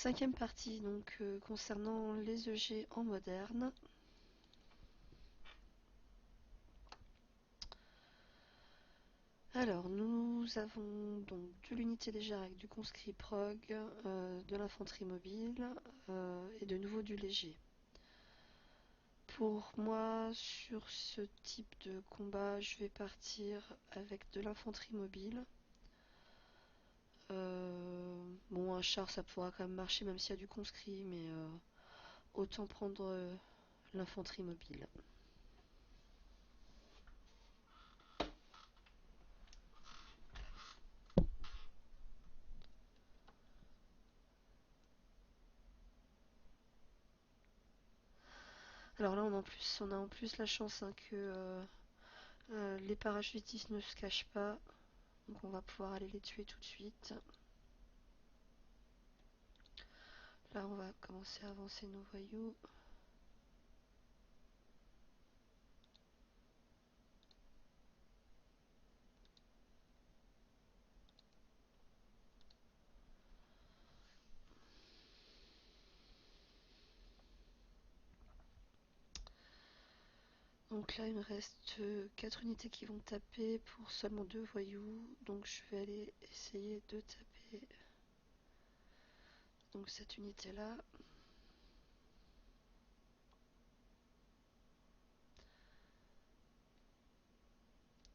Cinquième partie, donc concernant les EG en moderne. Alors, nous avons donc de l'unité légère avec du conscrit prog, de l'infanterie mobile et de nouveau du léger. Pour moi, sur ce type de combat, je vais partir avec de l'infanterie mobile. Bon, un char, ça pourra quand même marcher même s'il y a du conscrit, mais autant prendre l'infanterie mobile. Alors là, on a en plus la chance hein, que les parachutistes ne se cachent pas, donc on va pouvoir aller les tuer tout de suite. Là, on va commencer à avancer nos voyous. Donc là, il me reste 4 unités qui vont taper pour seulement 2 voyous. Donc je vais aller essayer de taper donc cette unité-là.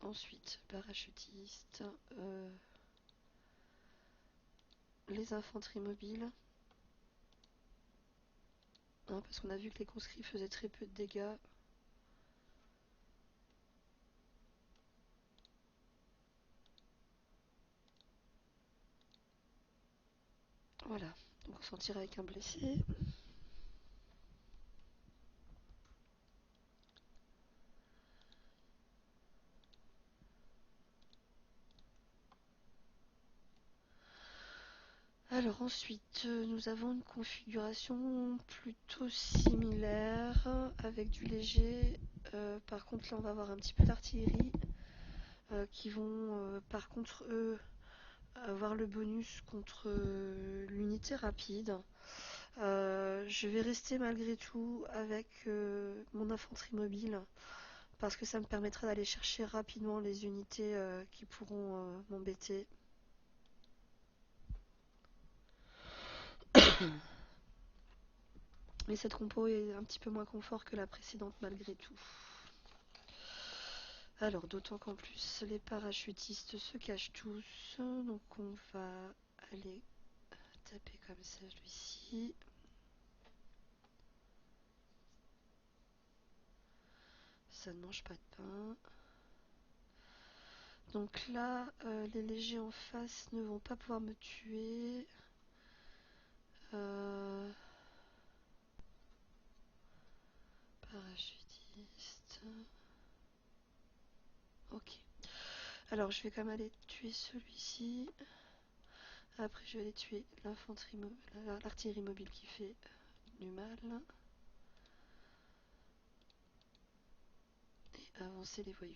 Ensuite, parachutistes, les infanteries mobiles. Hein, parce qu'on a vu que les conscrits faisaient très peu de dégâts. Voilà, donc on s'en tire avec un blessé. Alors ensuite, nous avons une configuration plutôt similaire avec du léger. Par contre, là, on va avoir un petit peu d'artillerie qui vont, par contre, eux, avoir le bonus contre l'unité rapide. Je vais rester malgré tout avec mon infanterie mobile parce que ça me permettra d'aller chercher rapidement les unités qui pourront m'embêter. Mais cette compo est un petit peu moins confort que la précédente malgré tout. Alors d'autant qu'en plus les parachutistes se cachent tous. Donc on va aller taper comme ça celui-ci. Ça ne mange pas de pain. Donc là, les légers en face ne vont pas pouvoir me tuer. Parachutiste. Ok. Alors je vais quand même aller tuer celui-ci. Après je vais aller tuer l'artillerie mobile qui fait du mal. Et avancer les voyous.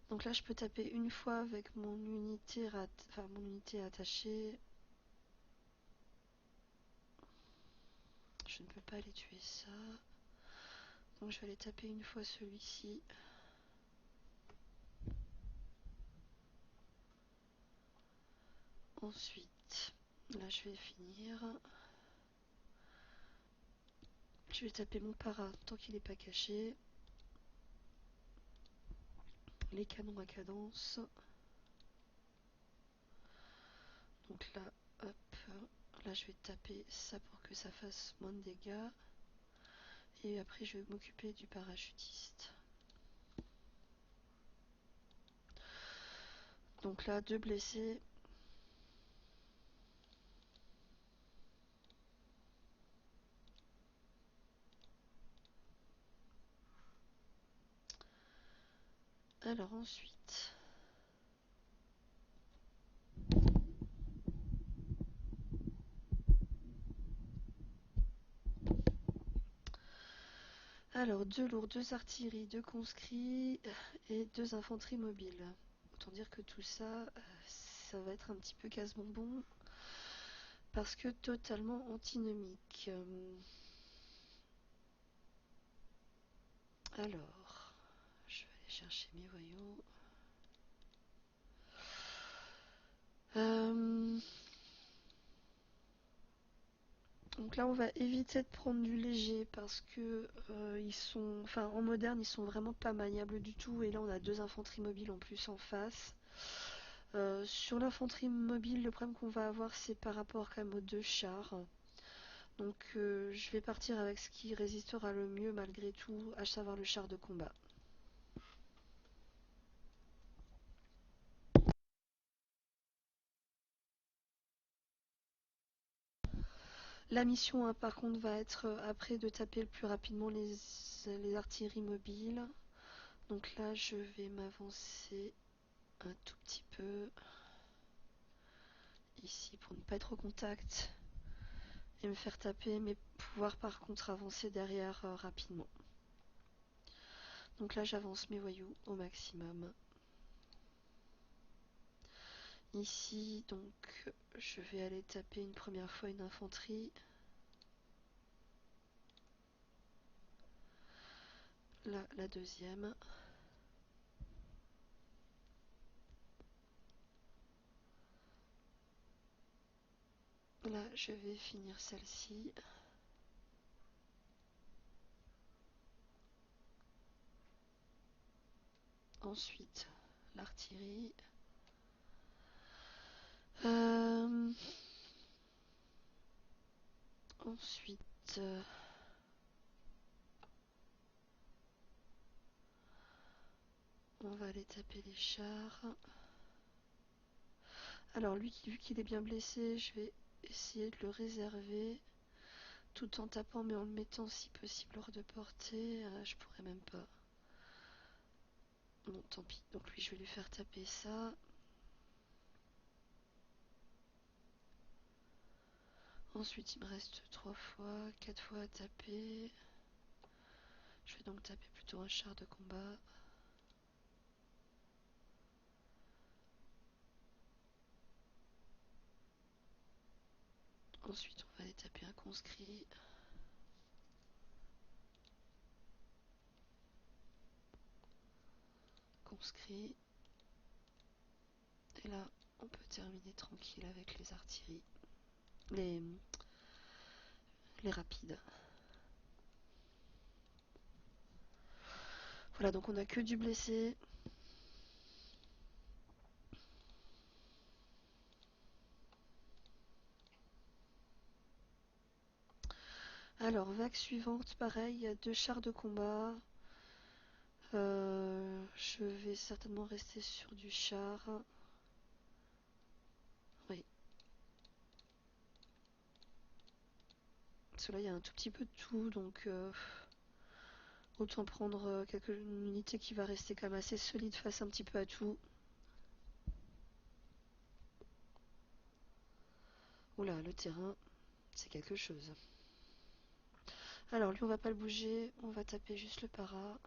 Donc là je peux taper une fois avec mon unité attachée. Je ne peux pas aller tuer ça. Donc je vais aller taper une fois celui-ci. Ensuite, là je vais finir. Je vais taper mon para tant qu'il n'est pas caché. Les canons à cadence. Donc là, hop, là je vais taper ça pour que ça fasse moins de dégâts. Et après je vais m'occuper du parachutiste. Donc là, 2 blessés. Alors ensuite, alors 2 lourds, 2 artilleries, 2 conscrits et 2 infanteries mobiles. Autant dire que tout ça, ça va être un petit peu casse-bonbon parce que totalement antinomique. Alors, je vais aller chercher mes voyous. Donc là, on va éviter de prendre du léger parce que en moderne, ils sont vraiment pas maniables du tout. Et là, on a deux infanteries mobiles en plus en face. Sur l'infanterie mobile, le problème qu'on va avoir, c'est par rapport quand même aux deux chars. Donc, je vais partir avec ce qui résistera le mieux malgré tout, à savoir le char de combat. La mission, hein, par contre, va être après de taper le plus rapidement les artilleries mobiles. Donc là, je vais m'avancer un tout petit peu ici pour ne pas être au contact et me faire taper, mais pouvoir par contre avancer derrière rapidement. Donc là, j'avance mes voyous au maximum. Ici, donc, je vais aller taper une première fois une infanterie. Là, la deuxième. Là, je vais finir celle-ci. Ensuite, l'artillerie. Ensuite, on va aller taper les chars. Alors lui, vu qu'il est bien blessé, je vais essayer de le réserver tout en tapant mais en le mettant si possible hors de portée. Je pourrais même pas. Bon, tant pis. Donc lui, je vais lui faire taper ça. Ensuite, il me reste 3 fois, 4 fois à taper. Je vais donc taper plutôt un char de combat. Ensuite, on va aller taper un conscrit. Conscrit. Et là, on peut terminer tranquille avec les artilleries. Les rapides. Voilà, donc on a que du blessé. Alors, vague suivante, pareil, il y a 2 chars de combat. Je vais certainement rester sur du char. Oui. Parce que là, il y a un tout petit peu de tout, donc autant prendre une unité qui va rester quand même assez solide face un petit peu à tout. Oula, le terrain, c'est quelque chose. Alors, lui, on va pas le bouger, on va taper juste le para.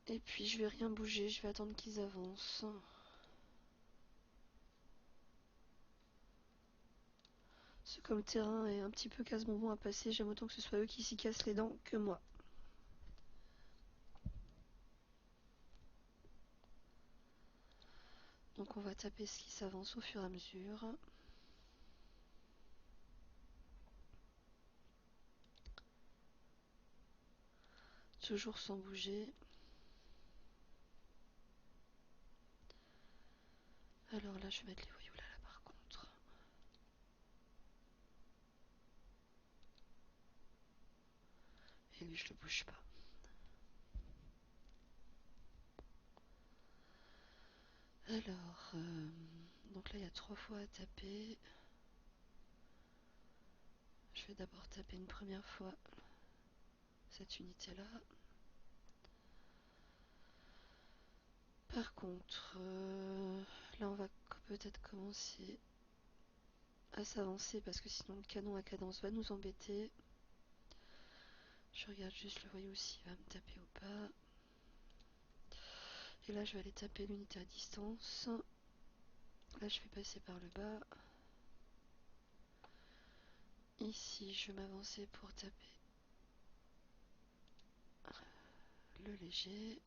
Et puis, je vais rien bouger, je vais attendre qu'ils avancent. Parce que comme le terrain est un petit peu casse-bonbon à passer, j'aime autant que ce soit eux qui s'y cassent les dents que moi. Donc on va taper ce qui s'avance au fur et à mesure. Toujours sans bouger. Alors là, je vais mettre les voyous là par contre. Et lui, je le bouge pas. Alors, donc là, il y a 3 fois à taper. Je vais d'abord taper une première fois cette unité-là. Par contre, là, on va peut-être commencer à s'avancer parce que sinon le canon à cadence va nous embêter. Je regarde juste le voyou s'il va me taper ou pas. Et là je vais aller taper l'unité à distance. Là je vais passer par le bas. Ici je vais m'avancer pour taper le léger.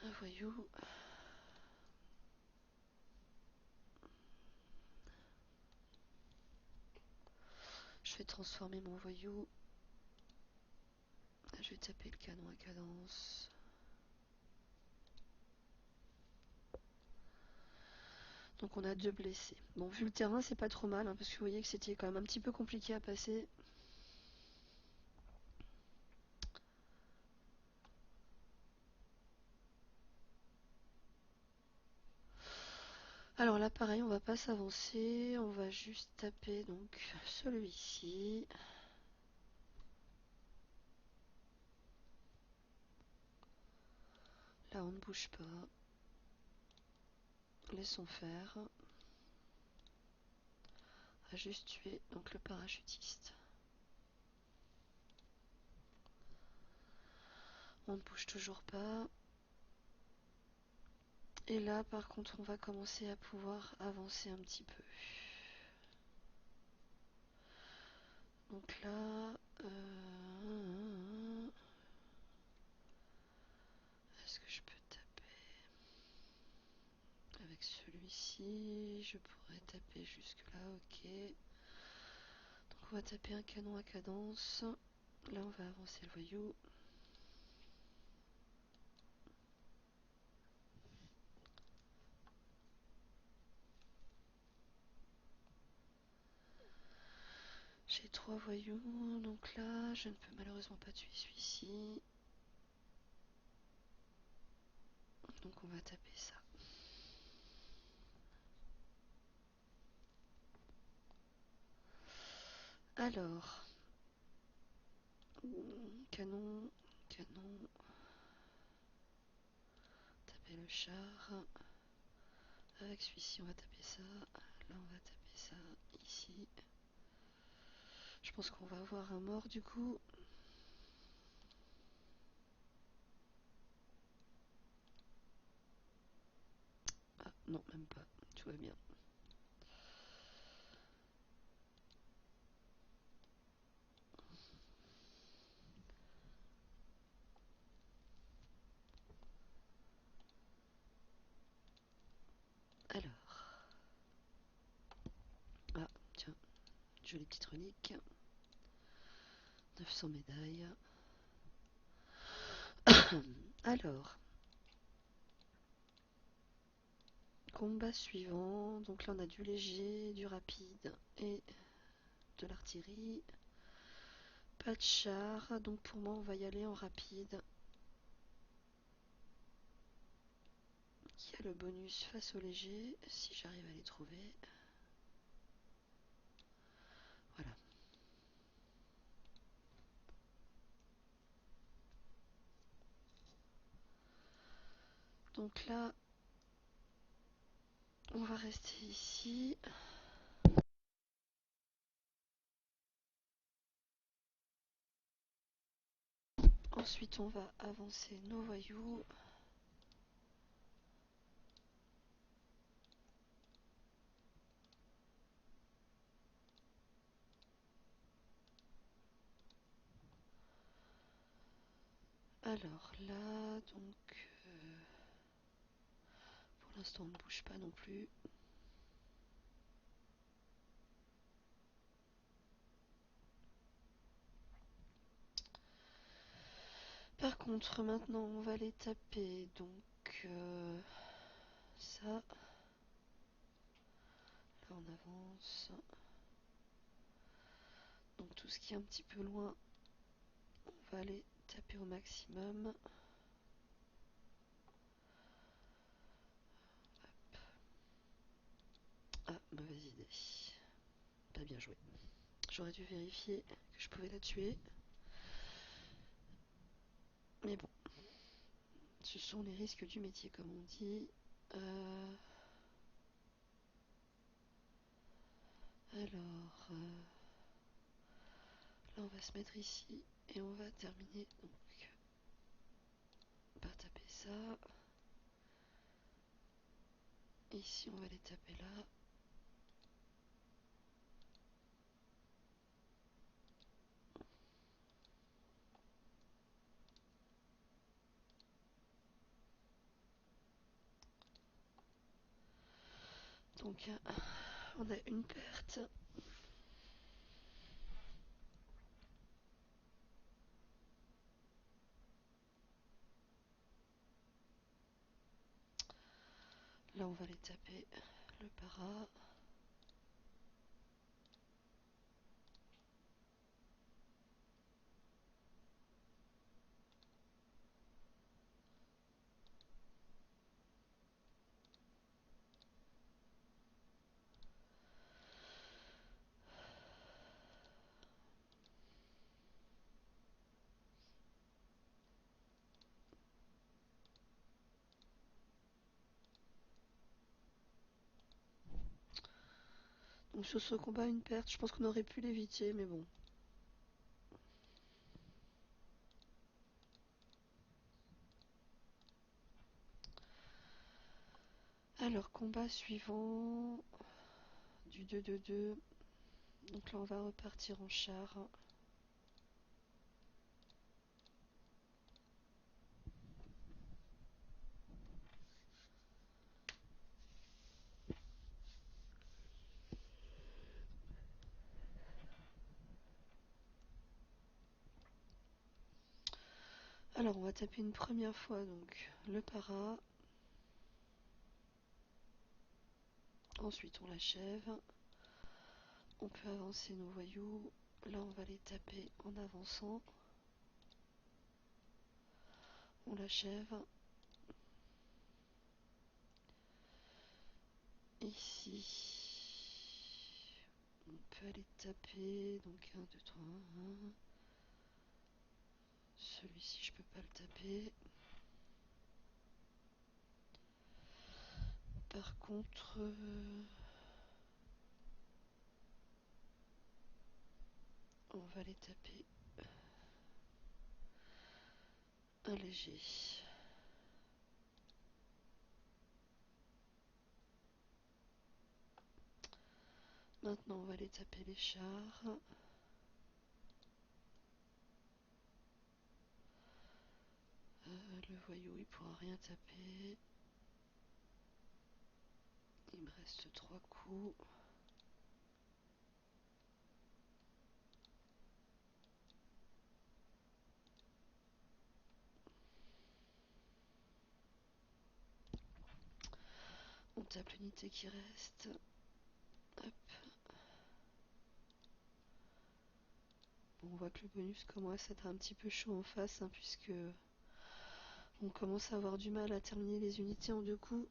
Un voyou. Je vais transformer mon voyou. Je vais taper le canon à cadence. Donc on a 2 blessés. Bon, vu le terrain, c'est pas trop mal, hein, parce que vous voyez que c'était quand même un petit peu compliqué à passer. Alors là, pareil, on va pas s'avancer. On va juste taper donc celui-ci. Là, on ne bouge pas. Laissons faire. On va juste tuer donc le parachutiste. On ne bouge toujours pas. Et là, par contre, on va commencer à pouvoir avancer un petit peu. Donc là... est-ce que je peux taper avec celui-ci? Je pourrais taper jusque là, ok. Donc on va taper un canon à cadence. Là, on va avancer le voyou. J'ai 3 voyous, donc là, je ne peux malheureusement pas tuer celui-ci. Donc on va taper ça. Alors, canon, canon, taper le char. Avec celui-ci, on va taper ça. Là, on va taper ça ici. Je pense qu'on va avoir un mort du coup. Ah, non, même pas. Tout va bien. Alors. Ah, tiens. Jolie petite relique. 900 médailles. Alors. Combat suivant. Donc là, on a du léger, du rapide et de l'artillerie. Pas de char. Donc pour moi, on va y aller en rapide. Qui a le bonus face au léger, si j'arrive à les trouver. Voilà. Donc là, on va rester ici. Ensuite, on va avancer nos voyous. Alors là, donc... pour l'instant, on ne bouge pas non plus. Par contre, maintenant, on va les taper. Donc, ça. Là, on avance. Donc, tout ce qui est un petit peu loin, on va les taper au maximum. Hop. Ah, mauvaise idée. Pas bien joué. J'aurais dû vérifier que je pouvais la tuer. Mais bon. Ce sont les risques du métier, comme on dit. Alors, là on va se mettre ici et on va terminer donc par taper ça. Ici on va les taper là. Donc on a une perte. Là on va les taper le para. Donc sur ce combat une perte, je pense qu'on aurait pu l'éviter mais bon. Alors combat suivant du 2-2-2. Donc là on va repartir en char. Alors on va taper une première fois donc le para. Ensuite on l'achève. On peut avancer nos voyous. Là on va les taper en avançant. On l'achève. Ici on peut aller taper. Donc 1, 2, 3, 1. Celui-ci je peux pas le taper. Par contre on va les taper un léger. Maintenant on va aller taper les chars. Le voyou il pourra rien taper. Il me reste 3 coups. On tape l'unité qui reste. Hop. Bon, on voit que le bonus commence à être un petit peu chaud en face, hein, puisque on commence à avoir du mal à terminer les unités en 2 coups.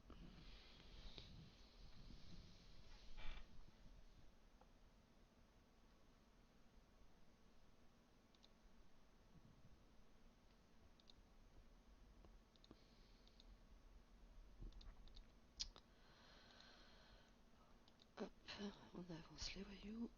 Hop, on avance les voyous.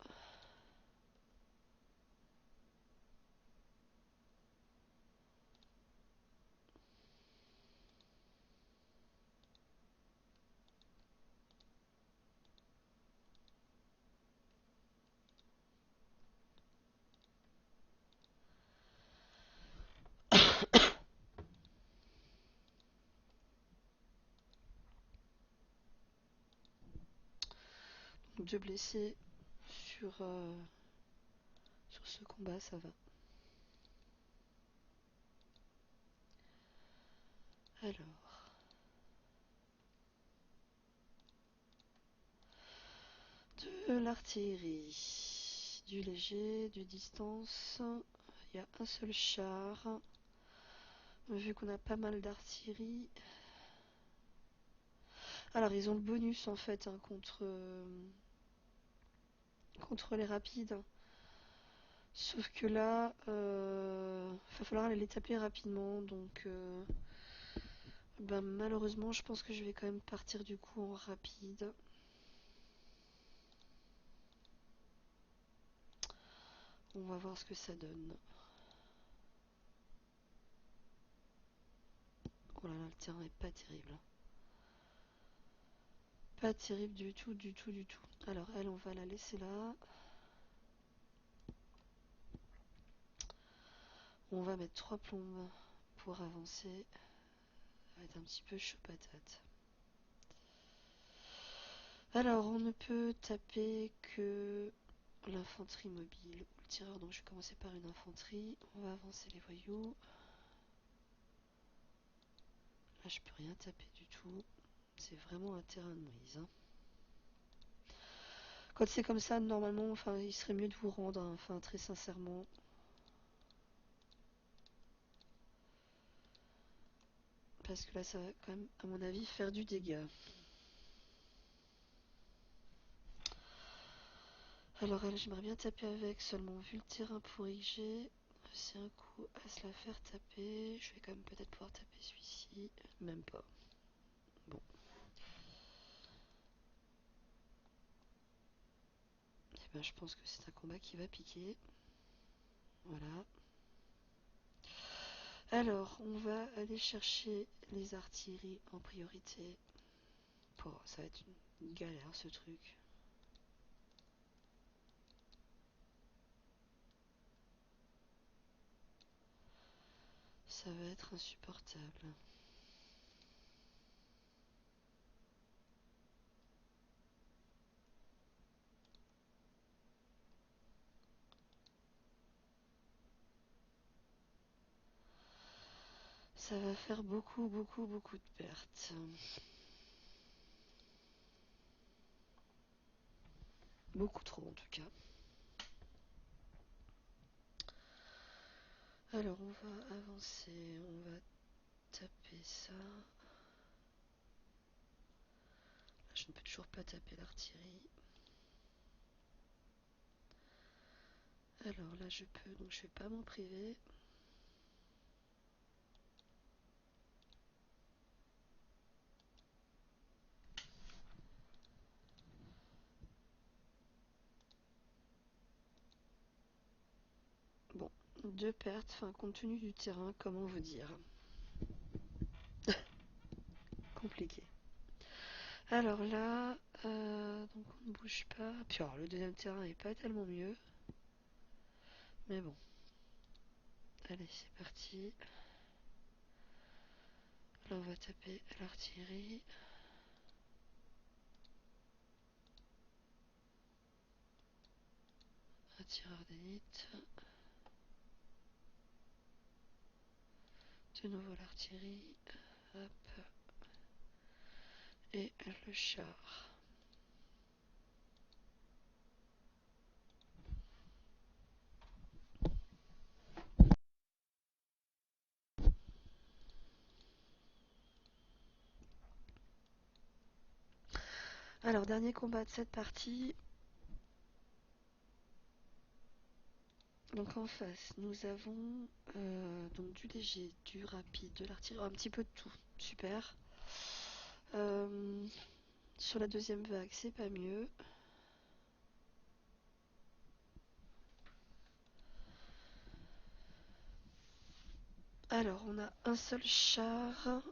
Donc 2 blessés sur ce combat, ça va. Alors, de l'artillerie, du léger, du distance. Il y a un seul char. Vu qu'on a pas mal d'artillerie. Alors ils ont le bonus en fait hein, contre les rapides. Sauf que là, va falloir aller les taper rapidement. Donc Ben, malheureusement, je pense que je vais quand même partir du coup en rapide. On va voir ce que ça donne. Oh là là, le terrain est pas terrible. Pas terrible du tout, du tout, du tout. Alors elle, on va la laisser là. On va mettre 3 plombes pour avancer. Ça va être un petit peu chaud patate. Alors on ne peut taper que l'infanterie mobile ou le tireur, donc je vais commencer par une infanterie. On va avancer les voyous. Là je peux rien taper du tout. C'est vraiment un terrain de brise. Hein. Quand c'est comme ça, normalement, enfin, il serait mieux de vous rendre, hein, enfin, très sincèrement. Parce que là, ça va quand même, à mon avis, faire du dégât. Alors, elle, j'aimerais bien taper avec, seulement vu le terrain pourri que j'ai, c'est un coup à se la faire taper. Je vais quand même peut-être pouvoir taper celui-ci. Même pas. Bon. Et ben, je pense que c'est un combat qui va piquer. Voilà. Alors, on va aller chercher les artilleries en priorité. Bon, ça va être une galère ce truc. Ça va être insupportable. Ça va faire beaucoup, beaucoup, beaucoup de pertes. Beaucoup trop en tout cas. Alors on va avancer, on va taper ça. Là, je ne peux toujours pas taper l'artillerie. Alors là je peux, donc je vais pas m'en priver. Bon, 2 pertes, enfin compte tenu du terrain, comment vous dire. Compliqué. Alors là, donc on ne bouge pas. Puis alors le deuxième terrain est pas tellement mieux. Mais bon. Allez, c'est parti. Là on va taper l'artillerie. Un tireur d'élite. De nouveau l'artillerie. Hop. Et le char. Alors, dernier combat de cette partie. Donc en face, nous avons donc du léger, du rapide, de l'artillerie, un petit peu de tout. Super. Sur la deuxième vague, c'est pas mieux. Alors, on a un seul char.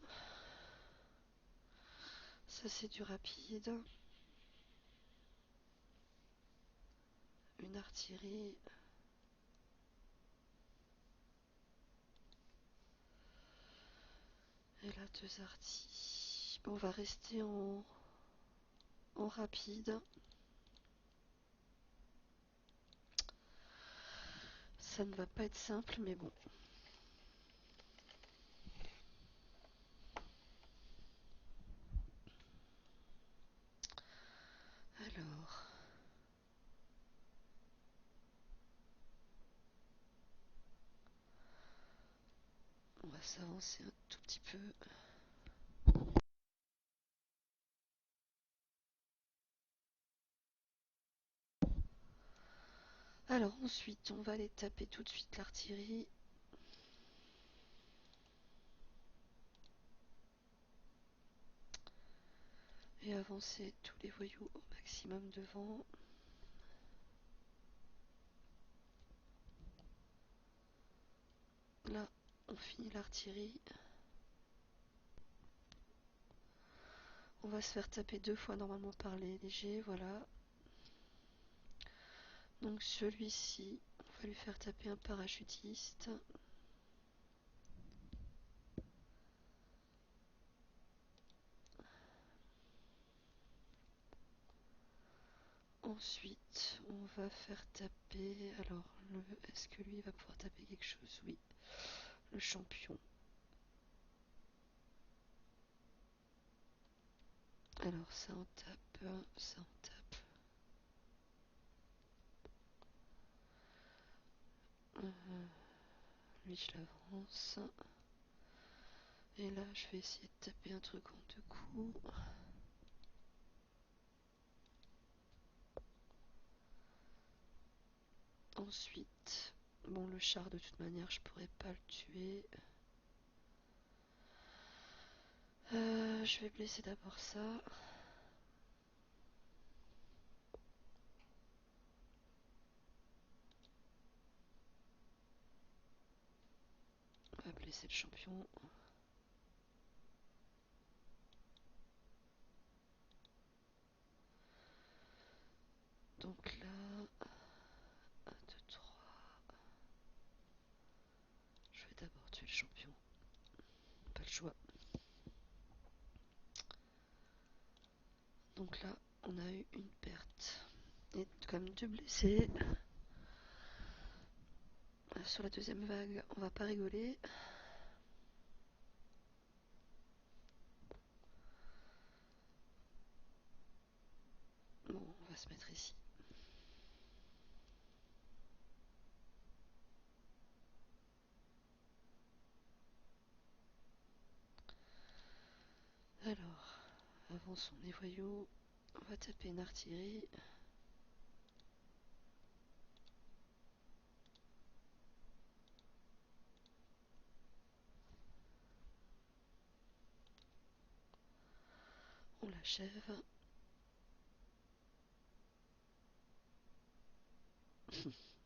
Ça, c'est du rapide. Une artillerie. Et là, 2 artis. On va rester en rapide. Ça ne va pas être simple, mais bon. Alors. On va s'avancer un tout petit peu. Alors ensuite, on va aller taper tout de suite l'artillerie. vais avancer tous les voyous au maximum devant. Là, on finit l'artillerie. On va se faire taper 2 fois normalement par les légers, voilà. Donc celui-ci, on va lui faire taper un parachutiste. Ensuite, on va faire taper... Alors, est-ce que lui va pouvoir taper quelque chose? Oui, le champion. Alors, ça en tape, ça en tape. Lui, je l'avance. Et là, je vais essayer de taper un truc en 2 coups. Ensuite, bon, le char, de toute manière, je pourrais pas le tuer. Je vais blesser d'abord ça. On va blesser le champion. Donc là, 1, 2, 3. Je vais d'abord tuer le champion. Pas le choix. Donc là, on a eu une perte. Et comme 2 blessés. Sur la deuxième vague, on va pas rigoler. Bon, on va se mettre ici. Alors, avançons les voyous. On va taper une artillerie. On l'achève.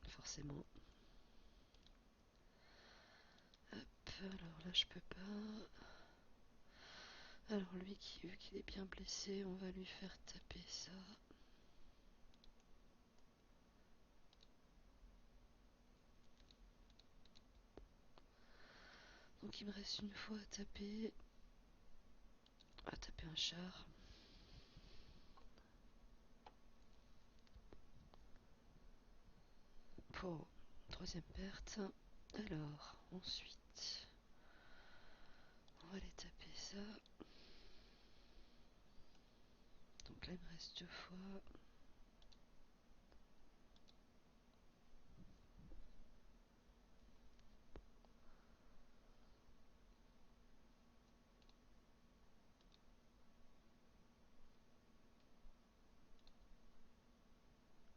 Forcément. Hop, alors là je peux pas. Alors lui, vu qu'il est bien blessé, on va lui faire taper ça. Donc il me reste une fois à taper. À taper un char. Pour troisième perte. Alors, ensuite, on va aller taper ça. Donc là il me reste 2 fois.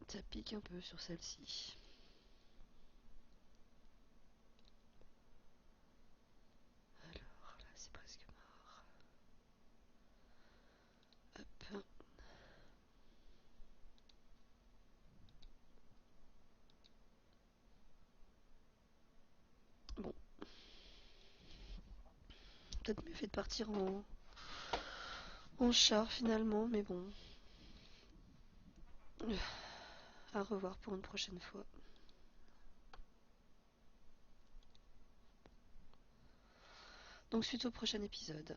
Ça pique un peu sur celle-ci. Alors là c'est presque mort. Hop. Bon. Peut-être mieux fait de partir en char finalement, mais bon. À revoir pour une prochaine fois. Donc suite au prochain épisode.